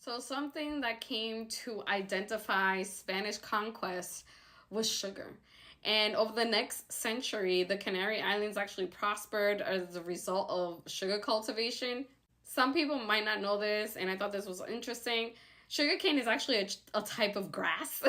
So something that came to identify Spanish conquest was sugar. And over the next century, the Canary Islands actually prospered as a result of sugar cultivation. Some people might not know this, and I thought this was interesting. Sugarcane is actually a type of grass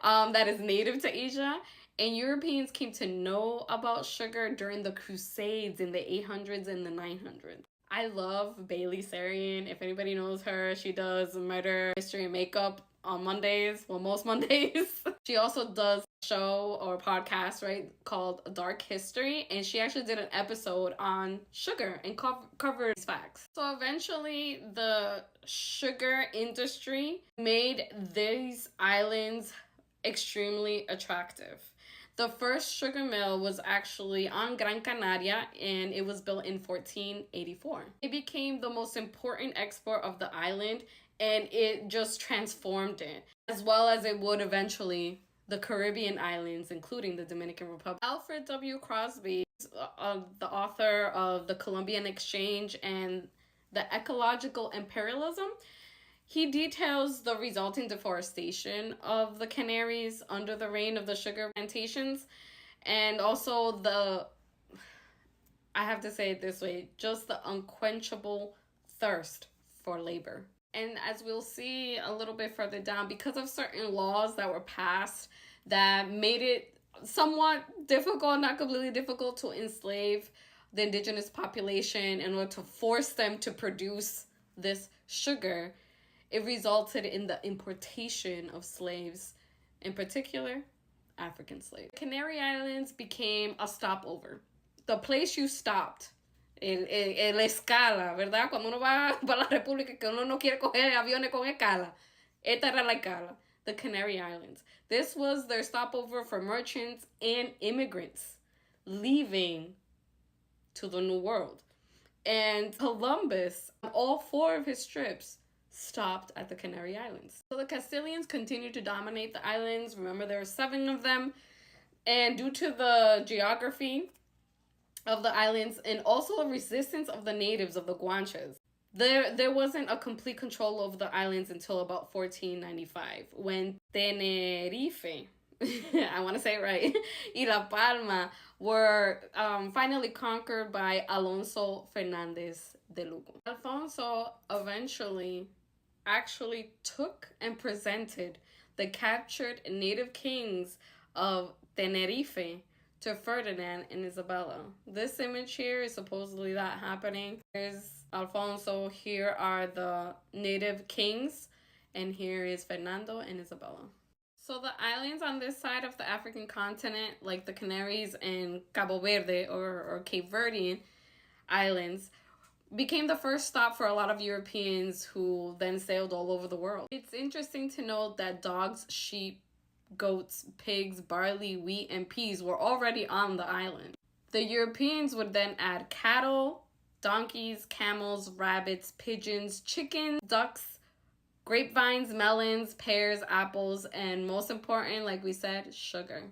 that is native to Asia. And Europeans came to know about sugar during the Crusades in the 800s and the 900s. I love Bailey Sarian. If anybody knows her, she does murder, mystery, and makeup on Mondays. Well, most Mondays. She also does a show or podcast, right, called Dark History. And she actually did an episode on sugar and covered these facts. So eventually, the sugar industry made these islands extremely attractive. The first sugar mill was actually on Gran Canaria, and it was built in 1484. It became the most important export of the island, and it just transformed it, as well as it would eventually the Caribbean islands, including the Dominican Republic. Alfred W. Crosby, the author of The Columbian Exchange and The Ecological Imperialism, he details the resulting deforestation of the Canaries under the reign of the sugar plantations, and also I have to say it this way, just the unquenchable thirst for labor. And as we'll see a little bit further down, because of certain laws that were passed that made it somewhat difficult, not completely difficult, to enslave the indigenous population in order to force them to produce this sugar, it resulted in the importation of slaves, in particular, African slaves. Canary Islands became a stopover. The place you stopped, el escala, ¿verdad? Cuando uno va para la República, que uno no quiere coger aviones con escala. Esta era la escala, the Canary Islands. This was their stopover for merchants and immigrants leaving to the New World. And Columbus, on all 4 of his trips, stopped at the Canary Islands. So the Castilians continued to dominate the islands. Remember, there were 7 of them. And due to the geography of the islands and also the resistance of the natives of the Guanches, there wasn't a complete control over the islands until about 1495, when Tenerife, I want to say it right, y La Palma were finally conquered by Alonso Fernandez de Lugo. Alfonso eventually actually took and presented the captured native kings of Tenerife to Ferdinand and Isabella. This image here is supposedly that happening. Here's Alfonso, here are the native kings, and here is Fernando and Isabella. So the islands on this side of the African continent, like the Canaries and Cabo Verde or Cape Verdean islands, became the first stop for a lot of Europeans who then sailed all over the world. It's interesting to note that dogs, sheep, goats, pigs, barley, wheat, and peas were already on the island. The Europeans would then add cattle, donkeys, camels, rabbits, pigeons, chickens, ducks, grapevines, melons, pears, apples, and most important, like we said, sugar.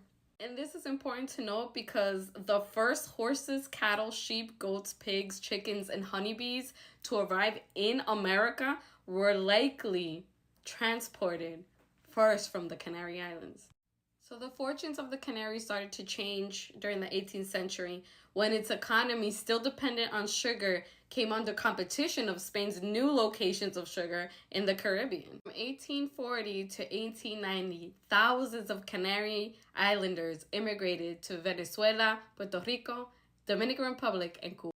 And this is important to note because the first horses, cattle, sheep, goats, pigs, chickens, and honeybees to arrive in America were likely transported first from the Canary Islands. So the fortunes of the Canaries started to change during the 18th century when its economy, still dependent on sugar, came under competition of Spain's new locations of sugar in the Caribbean. From 1840 to 1890, thousands of Canary Islanders immigrated to Venezuela, Puerto Rico, Dominican Republic, and Cuba.